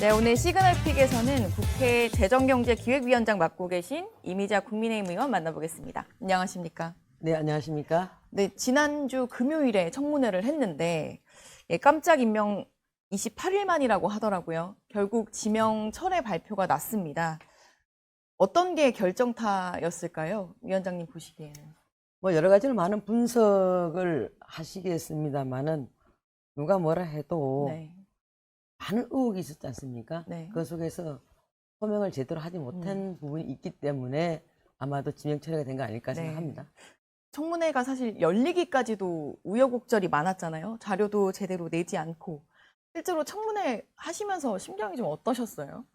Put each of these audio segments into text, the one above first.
네, 오늘 시그널픽에서는 국회 재정경제기획위원장 맡고 계신 이미자 국민의힘 의원 만나보겠습니다. 안녕하십니까? 네, 안녕하십니까? 네, 지난주 금요일에 청문회를 했는데 깜짝 임명 28일 만이라고 하더라고요. 결국 지명 철회 발표가 났습니다. 어떤 게 결정타였을까요? 위원장님 보시기에는. 뭐 여러 가지로 많은 분석을 하시겠습니다만은 누가 뭐라 해도 네. 많은 의혹이 있었지 않습니까? 네. 그 속에서 소명을 제대로 하지 못한 부분이 있기 때문에 아마도 지명 처리가 된 거 아닐까 네. 생각합니다. 청문회가 사실 열리기까지도 우여곡절이 많았잖아요. 자료도 제대로 내지 않고. 실제로 청문회 하시면서 심경이 좀 어떠셨어요?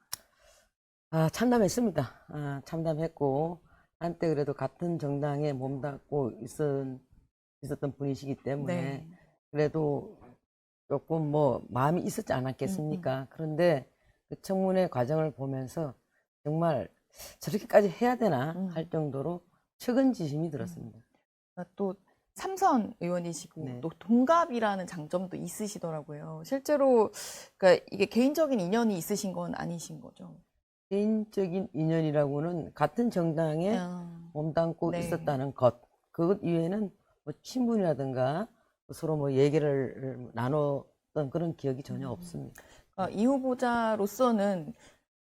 참담했습니다. 참담했고 한때 그래도 같은 정당에 몸담고 있었던 분이시기 때문에 네. 그래도 조금 뭐 마음이 있었지 않았겠습니까? 그런데 그 청문회 과정을 보면서 정말 저렇게까지 해야 되나 할 정도로 측은지심이 들었습니다. 또 삼선 의원이시고 네. 또 동갑이라는 장점도 있으시더라고요. 실제로 그러니까 이게 개인적인 인연이 있으신 건 아니신 거죠? 개인적인 인연이라고는 같은 정당에 몸담고 네. 있었다는 것, 그것 이외에는 뭐 친분이라든가 서로 뭐 얘기를 나눴던 그런 기억이 전혀 없습니다. 이 후보자로서는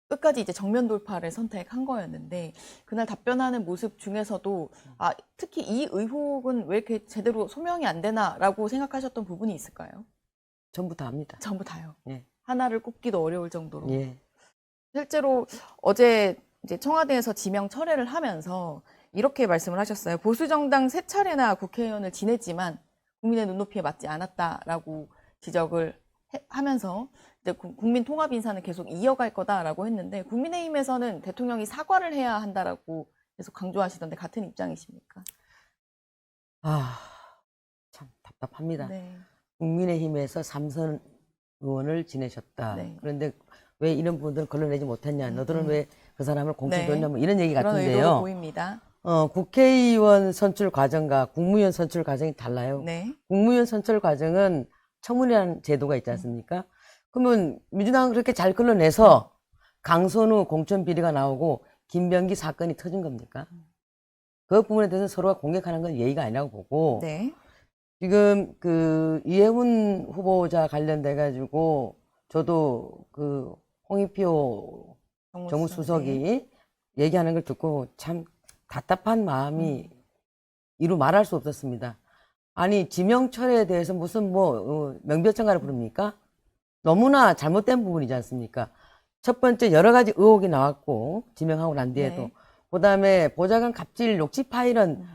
끝까지 이제 정면 돌파를 선택한 거였는데 그날 답변하는 모습 중에서도 특히 이 의혹은 왜 이렇게 제대로 소명이 안 되나라고 생각하셨던 부분이 있을까요? 전부 다 합니다. 전부 다요. 예. 하나를 꼽기도 어려울 정도로. 예. 실제로 어제 이제 청와대에서 지명 철회를 하면서 이렇게 말씀을 하셨어요. 보수 정당 세 차례나 국회의원을 지냈지만 국민의 눈높이에 맞지 않았다라고 지적을 하면서 이제 국민 통합 인사는 계속 이어갈 거다라고 했는데 국민의힘에서는 대통령이 사과를 해야 한다라고 계속 강조하시던데 같은 입장이십니까? 참 답답합니다. 네. 국민의힘에서 삼선 의원을 지내셨다. 네. 그런데 왜 이런 부분들을 걸러내지 못했냐. 너들은 왜 그 사람을 공천줬냐. 네. 뭐 이런 얘기 그런 의도로 같은데요. 보입니다. 국회의원 선출 과정과 국무위원 선출 과정이 달라요. 네. 국무위원 선출 과정은 청문회라는 제도가 있지 않습니까? 그러면 민주당은 그렇게 잘 끌어내서 강선우 공천 비리가 나오고 김병기 사건이 터진 겁니까? 그 부분에 대해서 서로가 공격하는 건 예의가 아니라고 보고 네. 지금 그 이해훈 후보자 관련돼 가지고 저도 그 홍익표 정무수석이 얘기하는 걸 듣고 참 답답한 마음이 이루 말할 수 없었습니다. 아니 지명 철회에 대해서 무슨 뭐 명백정가를 부릅니까? 너무나 잘못된 부분이지 않습니까? 첫 번째 여러 가지 의혹이 나왔고 지명하고 난 뒤에도 네. 그다음에 보좌관 갑질 녹취 파일은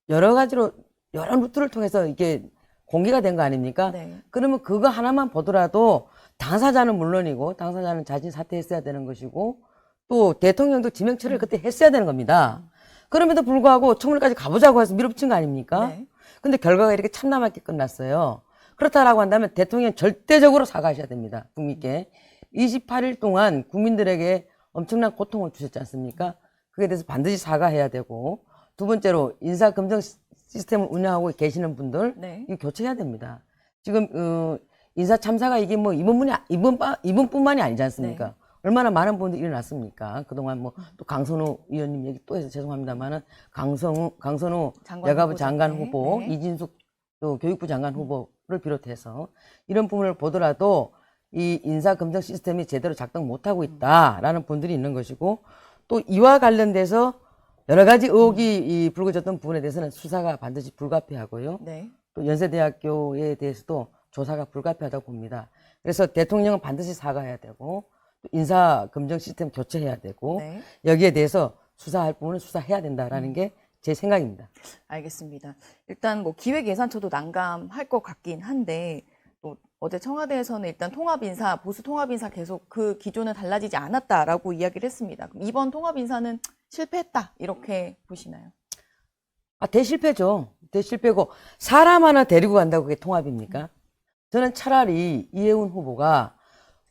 여러 가지로 여러 루트를 통해서 이게 공개가 된 거 아닙니까? 네. 그러면 그거 하나만 보더라도 당사자는 물론이고 당사자는 자진 사퇴했어야 되는 것이고 또 대통령도 지명 처리를 그때 했어야 되는 겁니다. 그럼에도 불구하고 청문회까지 가보자고 해서 밀어붙인 거 아닙니까? 네. 근데 결과가 이렇게 참담하게 끝났어요. 그렇다라고 한다면 대통령 절대적으로 사과하셔야 됩니다. 국민께. 28일 동안 국민들에게 엄청난 고통을 주셨지 않습니까? 그에 대해서 반드시 사과해야 되고 두 번째로 인사검증 시스템을 운영하고 계시는 분들 네. 이거 교체해야 됩니다. 지금 인사 참사가 이게 뭐 이번뿐만이 아니지 않습니까? 네. 얼마나 많은 분들이 일어났습니까? 그동안 뭐 또 강선우 의원님 얘기 또 해서 죄송합니다만은 강선우 여가부 장관 후보, 네. 이진숙 또 교육부 장관 후보를 비롯해서 이런 부분을 보더라도 이 인사검증 시스템이 제대로 작동 못하고 있다라는 분들이 있는 것이고 또 이와 관련돼서 여러 가지 의혹이 불거졌던 부분에 대해서는 수사가 반드시 불가피하고요. 네. 또 연세대학교에 대해서도 조사가 불가피하다고 봅니다. 그래서 대통령은 반드시 사과해야 되고 또 인사검증 시스템 교체해야 되고 네. 여기에 대해서 수사할 부분은 수사해야 된다라는 게 제 생각입니다. 알겠습니다. 일단 뭐 기획예산처도 난감할 것 같긴 한데 또 어제 청와대에서는 일단 통합인사, 보수 통합인사 계속 그 기조는 달라지지 않았다라고 이야기를 했습니다. 그럼 이번 통합인사는 실패했다 이렇게 보시나요? 대실패죠. 대실패고 사람 하나 데리고 간다고 그게 통합입니까? 저는 차라리 이해훈 후보가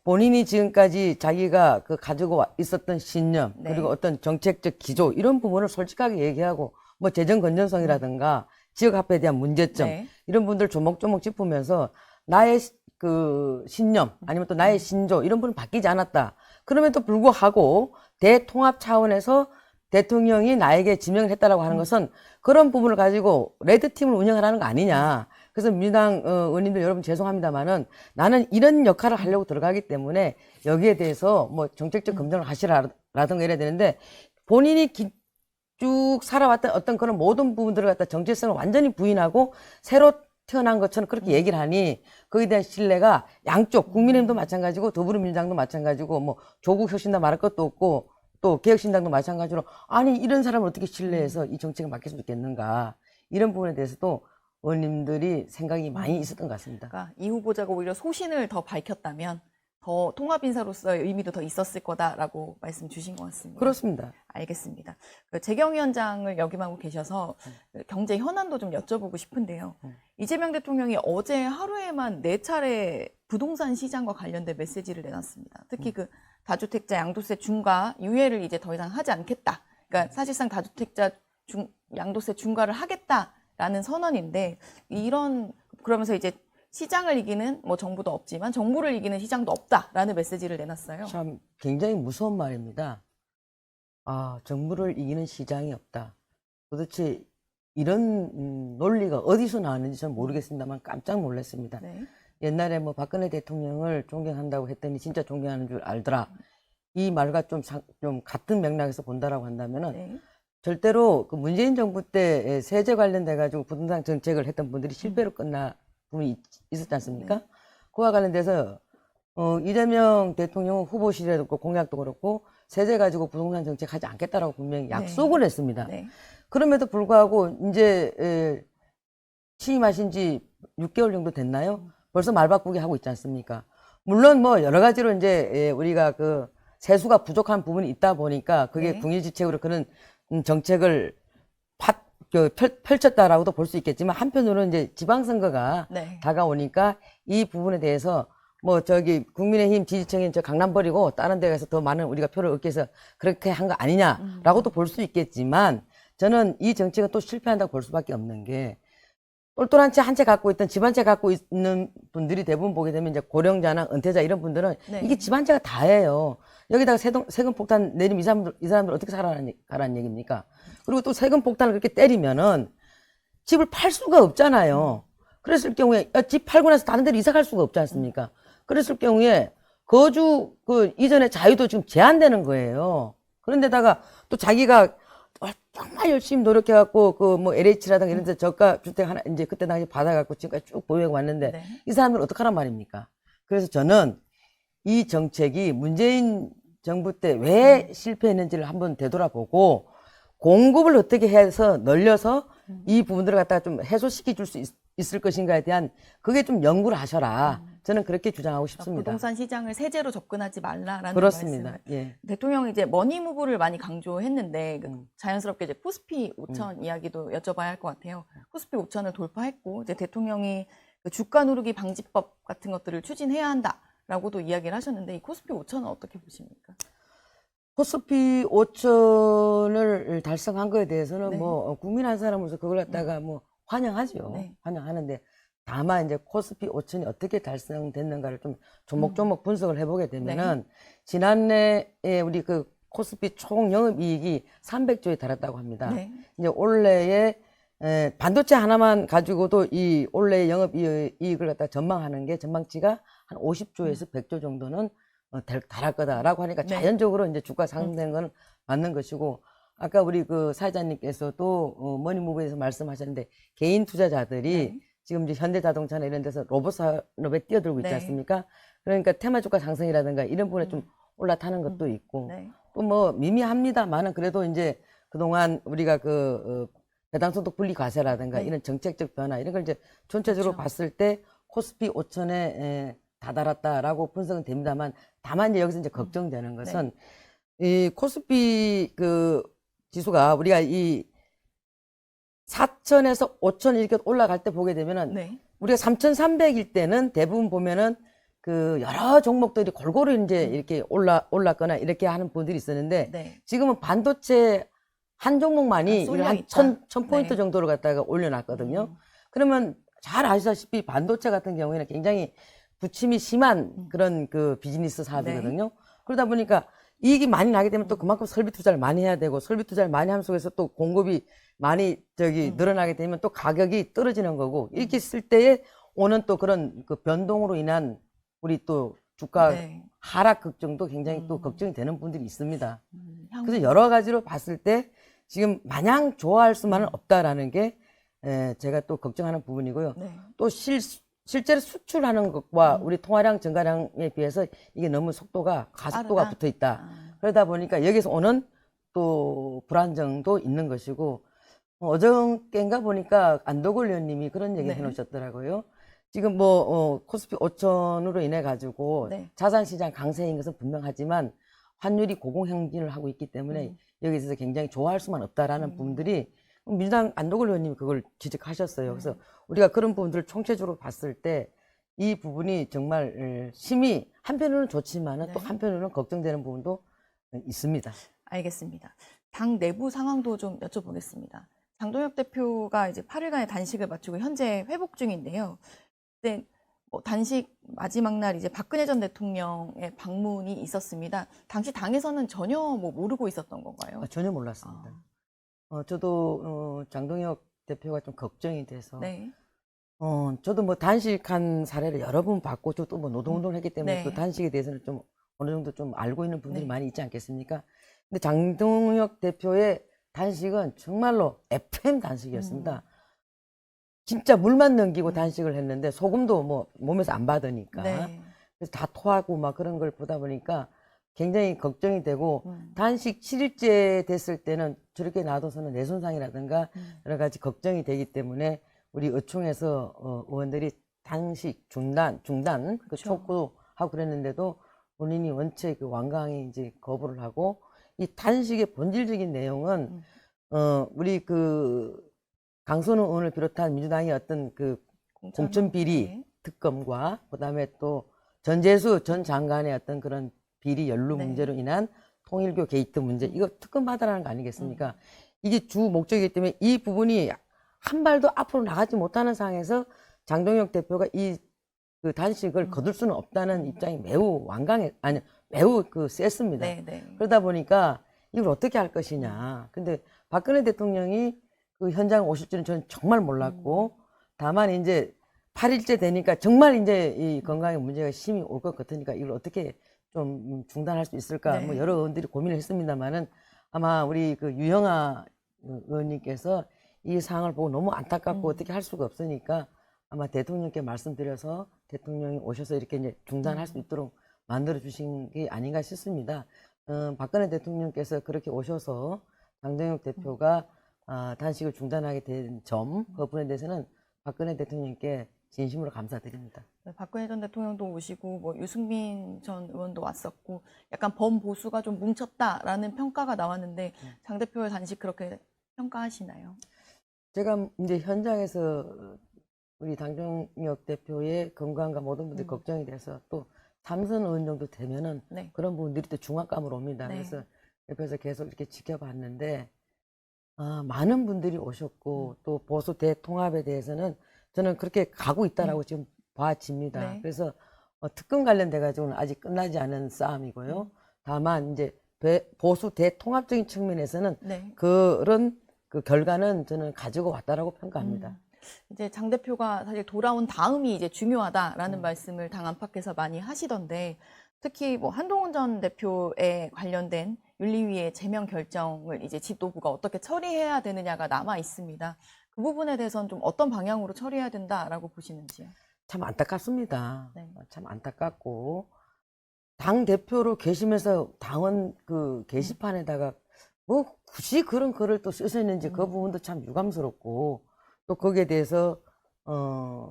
본인이 지금까지 자기가 그 가지고 있었던 신념 네. 그리고 어떤 정책적 기조 이런 부분을 솔직하게 얘기하고 뭐 재정 건전성이라든가 지역 화폐에 대한 문제점 네. 이런 분들 조목조목 짚으면서 나의 그 신념 아니면 또 나의 신조 이런 부분은 바뀌지 않았다. 그럼에도 불구하고 대통합 차원에서 대통령이 나에게 지명을 했다라고 하는 것은 그런 부분을 가지고 레드팀을 운영하라는 거 아니냐. 그래서 민주당 의원님들 여러분 죄송합니다만은 나는 이런 역할을 하려고 들어가기 때문에 여기에 대해서 뭐 정책적 검증을 하시라든가 이래야 되는데 본인이 쭉 살아왔던 어떤 그런 모든 부분들을 갖다 정체성을 완전히 부인하고 새로 태어난 것처럼 그렇게 얘기를 하니 거기에 대한 신뢰가 양쪽 국민의힘도 마찬가지고 더불어민주당도 마찬가지고 뭐 조국 혁신당 말할 것도 없고 또 개혁신당도 마찬가지로 아니 이런 사람을 어떻게 신뢰해서 이 정책을 맡길 수 있겠는가 이런 부분에 대해서도 의원님들이 생각이 많이 있었던 것 같습니다. 그러니까 이 후보자가 오히려 소신을 더 밝혔다면 더 통합인사로서의 의미도 더 있었을 거다라고 말씀 주신 것 같습니다. 그렇습니다. 알겠습니다. 재경 위원장을 역임하고 계셔서 경제 현안도 좀 여쭤보고 싶은데요. 이재명 대통령이 어제 하루에만 4차례 부동산 시장과 관련된 메시지를 내놨습니다. 특히 그 다주택자 양도세 중과 유예를 이제 더 이상 하지 않겠다. 그러니까 사실상 다주택자 양도세 중과를 하겠다라는 선언인데 그러면서 이제 시장을 이기는 뭐 정부도 없지만 정부를 이기는 시장도 없다라는 메시지를 내놨어요. 참 굉장히 무서운 말입니다. 아, 정부를 이기는 시장이 없다. 도대체 이런 논리가 어디서 나왔는지 저는 모르겠습니다만 깜짝 놀랐습니다. 네. 옛날에 뭐 박근혜 대통령을 존경한다고 했더니 진짜 존경하는 줄 알더라. 이 말과 좀 같은 맥락에서 본다라고 한다면은 네. 절대로 그 문재인 정부 때 세제 관련돼 가지고 부동산 정책을 했던 분들이 실패로 끝나 부분이 있었지 않습니까? 네. 그와 관련돼서 이재명 대통령은 후보 시절에도 그렇고 공약도 그렇고 세제 가지고 부동산 정책 하지 않겠다라고 분명히 약속을 했습니다. 네. 그럼에도 불구하고 이제 취임하신 지 6개월 정도 됐나요? 벌써 말 바꾸기 하고 있지 않습니까? 물론 뭐 여러 가지로 이제 우리가 그 세수가 부족한 부분이 있다 보니까 그게 네. 궁일지책으로 그런 정책을 펼쳤다라고도 볼 수 있겠지만 한편으로는 이제 지방선거가 네. 다가오니까 이 부분에 대해서 뭐 국민의힘 지지층인 저 강남 버리고 다른 데 가서 더 많은 우리가 표를 얻기 위해서 그렇게 한 거 아니냐라고도 볼 수 있겠지만 저는 이 정책은 또 실패한다고 볼 수밖에 없는 게 똘똘한 채 한 채 갖고 있던 집 한 채 갖고 있는 분들이 대부분 보게 되면 이제 고령자나 은퇴자 이런 분들은 네. 이게 집 한 채가 다예요. 여기다가 세금 폭탄 내리면 이 사람들 어떻게 살아가라는 얘기입니까? 그리고 또 세금 폭탄을 그렇게 때리면은 집을 팔 수가 없잖아요. 그랬을 경우에 집 팔고 나서 다른 데로 이사 갈 수가 없지 않습니까? 그랬을 경우에 거주 이전의 자유도 지금 제한되는 거예요. 그런데다가 또 자기가 정말 열심히 노력해갖고 뭐 LH라든가 이런 데 저가 주택 하나 이제 그때 당시 받아갖고 지금까지 쭉 보유해 왔는데 네. 이 사람들은 어떡하란 말입니까? 그래서 저는 이 정책이 문재인 정부 때 왜 실패했는지를 한번 되돌아보고 공급을 어떻게 해서 늘려서 이 부분들을 갖다가 좀 해소시켜 줄 수 있을 것인가에 대한 그게 좀 연구를 하셔라. 저는 그렇게 주장하고 싶습니다. 부동산 시장을 세제로 접근하지 말라라는 그렇습니다. 말씀을 예. 대통령이 이제 머니무브를 많이 강조했는데 자연스럽게 이제 코스피 5천 이야기도 여쭤봐야 할 것 같아요. 코스피 5천을 돌파했고 이제 대통령이 그 주가 누르기 방지법 같은 것들을 추진해야 한다라고도 이야기를 하셨는데 이 코스피 5천은 어떻게 보십니까? 코스피 5천을 달성한 거에 대해서는 네. 뭐 국민 한 사람으로서 그걸 갖다가 뭐 환영하죠. 네. 환영하는데 다만 이제 코스피 5천이 어떻게 달성됐는가를 좀 조목조목 분석을 해보게 되면은 지난해에 우리 그 코스피 총 영업이익이 300조에 달했다고 합니다. 네. 이제 올해에 반도체 하나만 가지고도 이 올해 영업이익을 갖다 전망하는 게 전망치가 한 50조에서 100조 정도는 달할 거다라고 하니까 네. 자연적으로 이제 주가 상승된 건 맞는 것이고 아까 우리 그 사회자님께서도 머니무브에서 말씀하셨는데 개인 투자자들이 네. 지금 이제 현대자동차나 이런 데서 로봇 산업에 뛰어들고 있지 네. 않습니까? 그러니까 테마 주가 상승이라든가 이런 부분에 좀 올라타는 것도 있고 네. 또 뭐 미미합니다만은 그래도 이제 그동안 우리가 배당소득 분리 과세라든가 네. 이런 정책적 변화 이런 걸 이제 전체적으로 그렇죠. 봤을 때 코스피 5천에 다다랐다라고 분석은 됩니다만 다만 이제 여기서 이제 걱정되는 것은 이 코스피 지수가 우리가 이 4천에서 5천 이렇게 올라갈 때 보게 되면은 네. 우리가 3,300일 때는 대부분 보면은 여러 종목들이 골고루 이제 이렇게 올랐거나 이렇게 하는 분들이 있었는데 네. 지금은 반도체 한 종목만이 쏠려 한 있다. 1,000포인트 네. 정도를 갖다가 올려놨거든요. 그러면 잘 아시다시피 반도체 같은 경우에는 굉장히 부침이 심한 그런 그 비즈니스 사업이거든요. 그러다 보니까 이익이 많이 나게 되면 또 그만큼 설비 투자를 많이 해야 되고 설비 투자를 많이 하는 속에서 또 공급이 많이 늘어나게 되면 또 가격이 떨어지는 거고 이렇게 있을 때에 오는 또 그런 그 변동으로 인한 우리 또 주가 하락 걱정도 굉장히 또 걱정이 되는 분들이 있습니다. 그래서 여러 가지로 봤을 때 지금 마냥 좋아할 수만은 없다라는 게 제가 또 걱정하는 부분이고요. 또 실제로 수출하는 것과 우리 통화량 증가량에 비해서 이게 너무 속도가 가속도가 붙어 있다. 그러다 보니까 여기서 오는 또 불안정도 있는 것이고 어저께인가 보니까 안도걸 의원님이 그런 얘기 해놓으셨더라고요. 지금 코스피 5천으로 인해 가지고 자산시장 강세인 것은 분명하지만 환율이 고공행진을 하고 있기 때문에 여기서 굉장히 좋아할 수만 없다라는 부분들이 민주당 안도걸 의원님이 그걸 지적하셨어요. 그래서 우리가 그런 부분들을 총체적으로 봤을 때 이 부분이 정말 심히 한편으로는 좋지만은 또 한편으로는 걱정되는 부분도 있습니다. 알겠습니다. 당 내부 상황도 좀 여쭤보겠습니다. 장동혁 대표가 이제 8일간의 단식을 마치고 현재 회복 중인데요. 근데 단식 마지막 날 이제 박근혜 전 대통령의 방문이 있었습니다. 당시 당에서는 전혀 모르고 있었던 건가요? 전혀 몰랐습니다. 저도 장동혁 대표가 좀 걱정이 돼서 저도 단식한 사례를 여러 번 봤고 저도 노동운동을 했기 때문에 또 단식에 대해서는 좀 어느 정도 좀 알고 있는 분들이 많이 있지 않겠습니까? 근데 장동혁 대표의 단식은 정말로 FM 단식이었습니다. 진짜 물만 넘기고 단식을 했는데 소금도 몸에서 안 받으니까 그래서 다 토하고 막 그런 걸 보다 보니까 굉장히 걱정이 되고 단식 7일째 됐을 때는 저렇게 놔둬서는 뇌 손상이라든가 여러 가지 걱정이 되기 때문에 우리 의총에서 의원들이 단식 중단 그 촉구하고 그랬는데도 본인이 원체 그 완강히 이제 거부를 하고 이 단식의 본질적인 내용은 우리 그 강선우 의원을 비롯한 민주당의 어떤 그 공천비리 특검과 그다음에 또 전재수 전 장관의 어떤 그런 비리 연루 문제로 인한 통일교 게이트 문제 이거 특검 받아라는 거 아니겠습니까? 이게 주 목적이기 때문에 이 부분이 한 발도 앞으로 나가지 못하는 상황에서 장동혁 대표가 이 그 단식을 거둘 수는 없다는 입장이 매우 매우 셌습니다. 그러다 보니까 이걸 어떻게 할 것이냐. 근데 박근혜 대통령이 그 현장 오실 줄은 저는 정말 몰랐고 다만 이제 8일째 되니까 정말 이제 이 건강에 문제가 심히 올 것 같으니까 이걸 어떻게 좀 중단할 수 있을까 여러 의원들이 고민을 했습니다만은 아마 우리 그 유영아 의원님께서 이 상황을 보고 너무 안타깝고 어떻게 할 수가 없으니까 아마 대통령께 말씀드려서 대통령이 오셔서 이렇게 이제 중단할 수 있도록 만들어 주신 게 아닌가 싶습니다. 박근혜 대통령께서 그렇게 오셔서 장동혁 대표가 단식을 중단하게 된 점, 그 부분에 대해서는 박근혜 대통령께 진심으로 감사드립니다. 박근혜 전 대통령도 오시고 유승민 전 의원도 왔었고 약간 범보수가 좀 뭉쳤다라는 평가가 나왔는데 장 대표의 단식 그렇게 평가하시나요? 제가 이제 현장에서 우리 장동혁 대표의 건강과 모든 분들이 걱정이 돼서 또 삼선 의원 정도 되면은 그런 부분들이 또 중압감으로 옵니다. 그래서 옆에서 계속 이렇게 지켜봤는데 많은 분들이 오셨고 또 보수 대통합에 대해서는 저는 그렇게 가고 있다라고 지금 봐집니다. 그래서 특검 관련돼 가지고는 아직 끝나지 않은 싸움이고요. 다만 이제 보수 대통합적인 측면에서는 그런 그 결과는 저는 가지고 왔다라고 평가합니다. 이제 장 대표가 사실 돌아온 다음이 이제 중요하다라는 말씀을 당 안팎에서 많이 하시던데 특히 한동훈 전 대표에 관련된 윤리위의 제명 결정을 이제 지도부가 어떻게 처리해야 되느냐가 남아 있습니다. 그 부분에 대해서는 좀 어떤 방향으로 처리해야 된다라고 보시는지요? 참 안타깝습니다. 참 안타깝고 당 대표로 계시면서 당원 그 게시판에다가 굳이 그런 글을 또 쓰셨는지 그 부분도 참 유감스럽고 또 거기에 대해서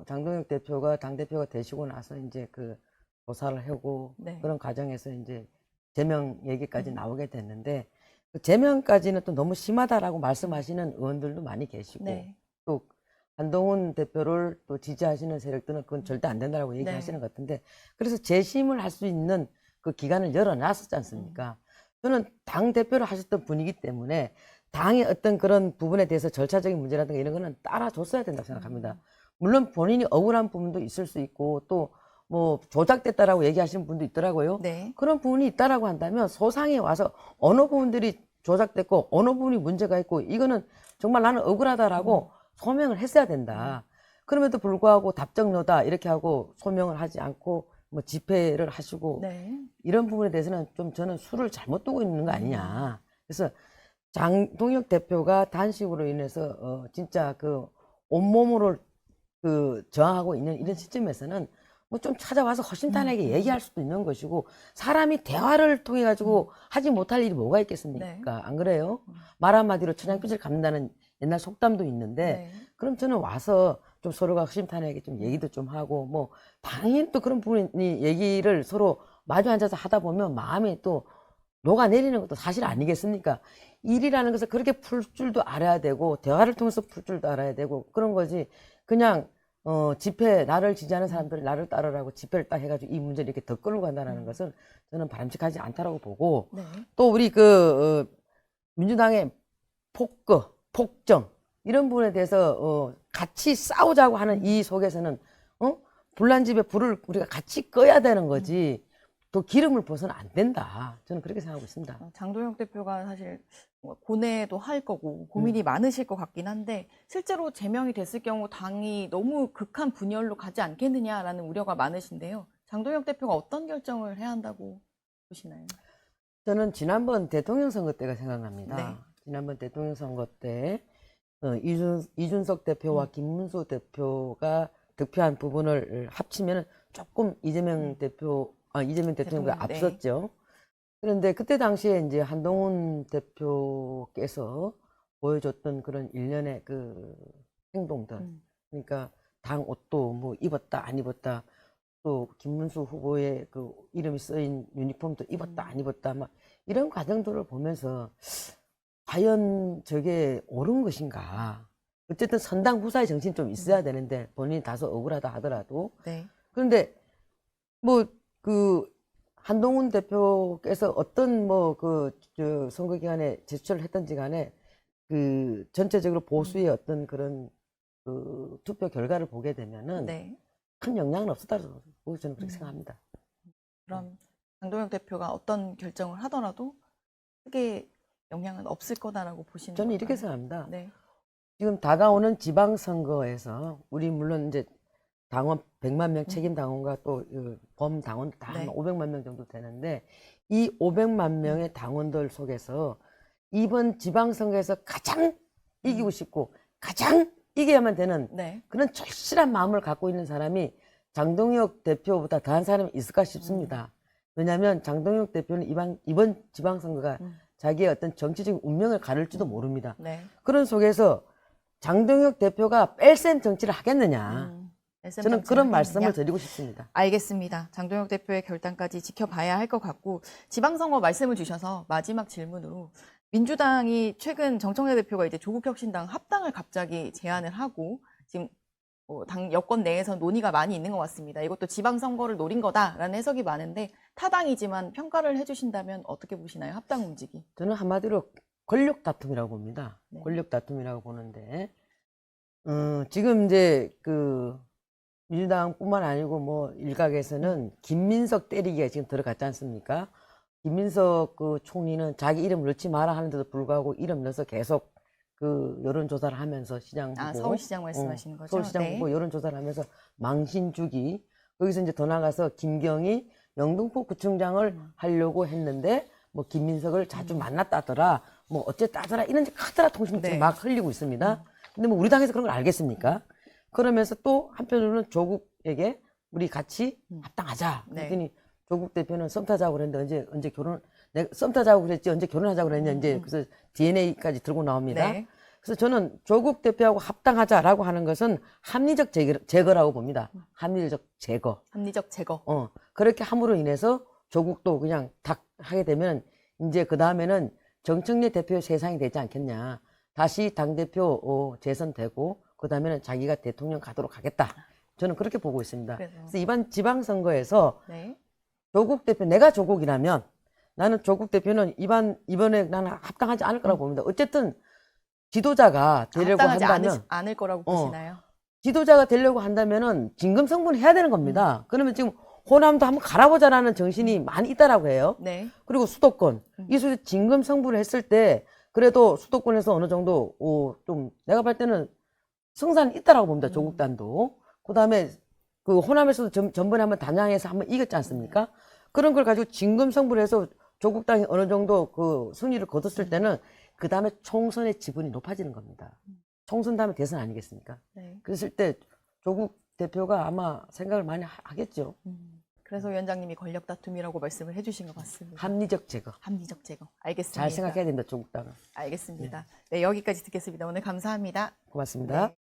장동혁 대표가 당 대표가 되시고 나서 이제 그 조사를 하고 그런 과정에서 이제 제명 얘기까지 나오게 됐는데 그 제명까지는 또 너무 심하다라고 말씀하시는 의원들도 많이 계시고 또 한동훈 대표를 또 지지하시는 세력들은 그건 절대 안 된다라고 얘기하시는 것 같은데 그래서 재심을 할 수 있는 그 기간을 열어놨었지 않습니까? 저는 당 대표를 하셨던 분이기 때문에 당의 어떤 그런 부분에 대해서 절차적인 문제라든가 이런 거는 따라줬어야 된다고 생각합니다. 물론 본인이 억울한 부분도 있을 수 있고 또 뭐 조작됐다라고 얘기하시는 분도 있더라고요. 네. 그런 부분이 있다라고 한다면 소상에 와서 어느 부분들이 조작됐고 어느 부분이 문제가 있고 이거는 정말 나는 억울하다라고 소명을 했어야 된다. 그럼에도 불구하고 답정너다 이렇게 하고 소명을 하지 않고 뭐 집회를 하시고 네. 이런 부분에 대해서는 좀 저는 수를 잘못 두고 있는 거 아니냐. 그래서 장동혁 대표가 단식으로 인해서 진짜 그 온몸으로 그 저항하고 있는 이런 시점에서는 뭐 좀 찾아와서 허심탄회하게 얘기할 수도 있는 것이고 사람이 대화를 통해 가지고 하지 못할 일이 뭐가 있겠습니까? 네. 안 그래요? 말 한마디로 천냥빚을 갚는다는 옛날 속담도 있는데 네. 그럼 저는 와서 좀 서로가 허심탄회하게 좀 얘기도 좀 하고 뭐 당연히 또 그런 부분이 얘기를 서로 마주 앉아서 하다 보면 마음이 또 녹아내리는 것도 사실 아니겠습니까? 일이라는 것을 그렇게 풀 줄도 알아야 되고 대화를 통해서 풀 줄도 알아야 되고 그런 거지 그냥 집회 나를 지지하는 사람들이 나를 따르라고 집회를 딱 해가지고 이 문제를 이렇게 더 끌고 간다는 것은 저는 바람직하지 않다라고 보고 네. 또 우리 민주당의 폭정 이런 부분에 대해서 같이 싸우자고 하는 이 속에서는 불난 집에 불을 우리가 같이 꺼야 되는 거지 또 기름을 부어서는 안 된다. 저는 그렇게 생각하고 있습니다. 장동혁 대표가 사실 뭐 고뇌도 할 거고 고민이 많으실 것 같긴 한데 실제로 제명이 됐을 경우 당이 너무 극한 분열로 가지 않겠느냐라는 우려가 많으신데요. 장동혁 대표가 어떤 결정을 해야 한다고 보시나요? 저는 지난번 대통령 선거 때가 생각납니다. 네. 지난번 대통령 선거 때 이준석 대표와 김문수 대표가 득표한 부분을 합치면 조금 이재명 대통령보다 대통령, 네. 앞섰죠. 그런데 그때 당시에 이제 한동훈 대표께서 보여줬던 그런 일련의 그 행동들, 그러니까 당 옷도 뭐 입었다 안 입었다, 또 김문수 후보의 그 이름이 쓰인 유니폼도 입었다 안 입었다, 막 이런 과정들을 보면서 과연 저게 옳은 것인가? 어쨌든 선당 후사의 정신이 좀 있어야 되는데 본인이 다소 억울하다 하더라도 네. 그런데 뭐 한동훈 대표께서 어떤 선거 기간에 제스처를 했던지 간에 전체적으로 보수의 어떤 그런 투표 결과를 보게 되면은 네. 큰 영향은 없었다고 저는 그렇게 생각합니다. 그럼 장동혁 대표가 어떤 결정을 하더라도 크게 영향은 없을 거다라고 보시는 저는 건가요? 이렇게 생각합니다. 네. 지금 다가오는 지방선거에서 우리 물론 이제 당원 100만 명 책임 당원과 또 범당원 다 네. 500만 명 정도 되는데 이 500만 명의 당원들 속에서 이번 지방선거에서 가장 이기고 싶고 가장 이겨야만 되는 네. 그런 절실한 마음을 갖고 있는 사람이 장동혁 대표보다 더한 사람이 있을까 싶습니다. 왜냐하면 장동혁 대표는 이번 지방선거가 자기의 어떤 정치적인 운명을 가를지도 모릅니다. 네. 그런 속에서 장동혁 대표가 뺄셈 정치를 하겠느냐. 저는 그런 말씀을 드리고 싶습니다. 알겠습니다. 장동혁 대표의 결단까지 지켜봐야 할 것 같고 지방선거 말씀을 주셔서 마지막 질문으로 민주당이 최근 정청래 대표가 이제 조국혁신당 합당을 갑자기 제안을 하고 지금 당 여권 내에서 논의가 많이 있는 것 같습니다. 이것도 지방선거를 노린 거다라는 해석이 많은데 타당이지만 평가를 해주신다면 어떻게 보시나요? 합당 움직임. 저는 한마디로 권력 다툼이라고 봅니다. 네. 권력 다툼이라고 보는데 지금 이제 민주당뿐만 아니고 뭐 일각에서는 김민석 때리기가 지금 들어갔지 않습니까? 김민석 총리는 자기 이름 넣지 마라 하는데도 불구하고 이름 넣어서 계속 여론조사를 하면서 시장 후보. 서울시장 말씀하시는 거죠? 서울시장 네. 후보 여론조사를 하면서 망신주기. 거기서 이제 더 나가서 김경희 영등포 구청장을 하려고 했는데 뭐 김민석을 자주 만났다더라. 뭐 어쨌다더라. 이런 카더라 통신들이 네. 막 흘리고 있습니다. 근데 뭐 우리 당에서 그런 걸 알겠습니까? 그러면서 또 한편으로는 조국에게 우리 같이 합당하자. 네. 그랬더니 조국 대표는 썸 타자고 그랬는데 언제 내가 썸 타자고 그랬지 언제 결혼하자고 그랬냐 이제 그래서 DNA까지 들고 나옵니다. 네. 그래서 저는 조국 대표하고 합당하자라고 하는 것은 합리적 제거라고 봅니다. 합리적 제거. 합리적 제거. 그렇게 함으로 인해서 조국도 그냥 탁 하게 되면 이제 그 다음에는 정청래 대표의 세상이 되지 않겠냐. 다시 당대표 재선되고 그 다음에는 자기가 대통령 가도록 하겠다. 저는 그렇게 보고 있습니다. 그래서 이번 지방선거에서 네. 조국 대표, 내가 조국이라면 나는 조국 대표는 이번에 나는 합당하지 않을 거라고 봅니다. 어쨌든 지도자가 되려고 합당하지 한다면 않을 거라고 보시나요? 지도자가 되려고 한다면은 진검성부는 해야 되는 겁니다. 그러면 지금 호남도 한번 갈아보자라는 정신이 많이 있다라고 해요. 네. 그리고 수도권. 이 진검성부를 했을 때 그래도 수도권에서 어느 정도 좀 내가 볼 때는 승산이 있다라고 봅니다. 조국단도. 그다음에 그 호남에서도 전번에 한번 단양에서 한번 이겼지 않습니까? 그런 걸 가지고 진검성부를 해서 조국당이 어느 정도 그 승리를 거뒀을 때는 그 다음에 총선의 지분이 높아지는 겁니다. 총선 다음에 대선 아니겠습니까? 네. 그랬을 때 조국 대표가 아마 생각을 많이 하겠죠. 그래서 위원장님이 권력 다툼이라고 말씀을 해주신 것 같습니다. 합리적 제거. 합리적 제거. 알겠습니다. 잘 생각해야 됩니다, 조국당은. 알겠습니다. 네, 여기까지 듣겠습니다. 오늘 감사합니다. 고맙습니다. 네.